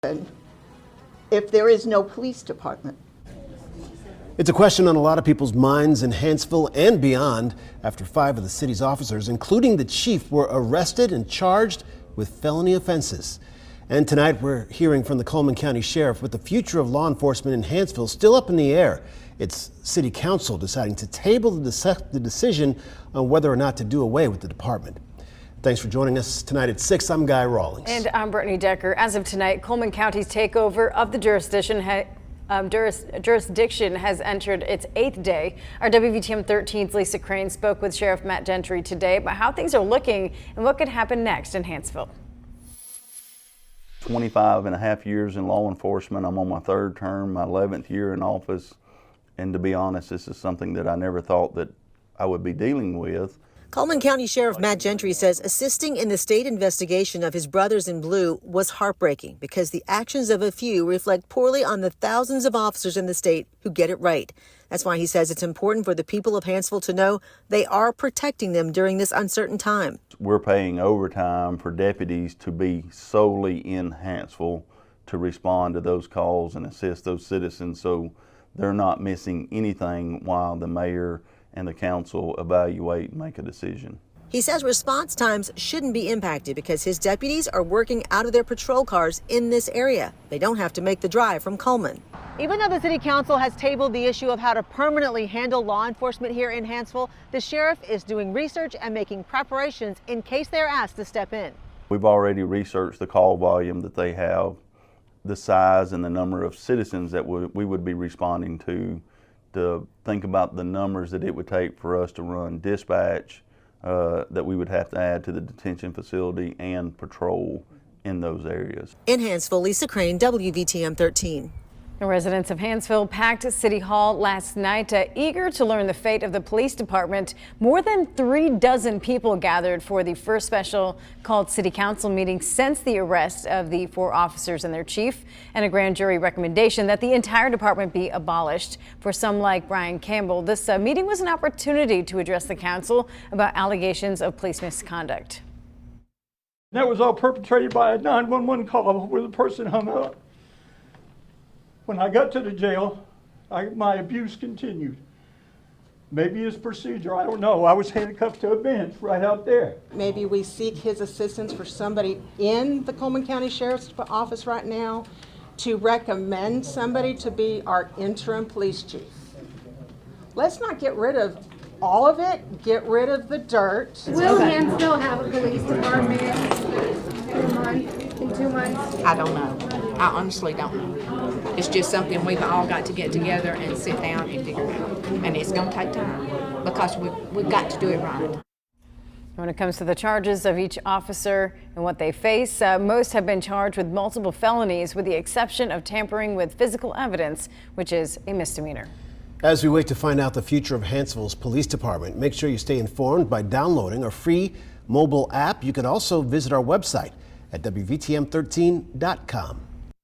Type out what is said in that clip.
if there is no police department? It's a question on a lot of people's minds in Hanceville and beyond after 5 of the city's officers, including the chief, were arrested and charged with felony offenses. And tonight we're hearing from the Coleman County Sheriff with the future of law enforcement in Hanceville still up in the air. It's City Council deciding to table the decision on whether or not to do away with the department. Thanks for joining us tonight at 6. I'm Guy Rawlings. And I'm Brittany Decker. As of tonight, Coleman County's takeover of the jurisdiction has entered its 8th day. Our WVTM 13's Lisa Crane spoke with Sheriff Matt Gentry today about how things are looking and what could happen next in Hanceville. 25 and a half years in law enforcement. I'm on my 3rd term, my 11th year in office. And to be honest, this is something that I never thought that I would be dealing with. Coleman County Sheriff Matt Gentry says assisting in the state investigation of his brothers in blue was heartbreaking because the actions of a few reflect poorly on the thousands of officers in the state who get it right. That's why he says it's important for the people of Hanceville to know they are protecting them during this uncertain time. We're paying overtime for deputies to be solely in Hanceville to respond to those calls and assist those citizens so they're not missing anything while the mayor and the council evaluate and make a decision. He says response times shouldn't be impacted because his deputies are working out of their patrol cars in this area. They don't have to make the drive from Coleman. Even though the city council has tabled the issue of how to permanently handle law enforcement here in Hanceville, the sheriff is doing research and making preparations in case they're asked to step in. We've already researched the call volume that they have, the size and the number of citizens that we would be responding to think about the numbers that it would take for us to run dispatch that we would have to add to the detention facility and patrol in those areas. In Hanceville, Lisa Crane, WVTM 13. The residents of Hanceville packed City Hall last night, eager to learn the fate of the police department. More than 36 people gathered for the first special called City Council meeting since the arrest of the 4 officers and their chief, and a grand jury recommendation that the entire department be abolished. For some like Brian Campbell, this meeting was an opportunity to address the council about allegations of police misconduct. That was all perpetrated by a 911 call where the person hung up. When I got to the jail, my abuse continued. Maybe it's procedure, I don't know. I was handcuffed to a bench right out there. Maybe we seek his assistance for somebody in the Coleman County Sheriff's Office right now to recommend somebody to be our interim police chief. Let's not get rid of all of it, get rid of the dirt. Will Hanceville have a police department in 2 months? I don't know. I honestly don't know. It's just something we've all got to get together and sit down and figure out. And it's going to take time because we've got to do it right. When it comes to the charges of each officer and what they face, most have been charged with multiple felonies with the exception of tampering with physical evidence, which is a misdemeanor. As we wait to find out the future of Hanceville's police department, make sure you stay informed by downloading our free mobile app. You can also visit our website at WVTM13.com.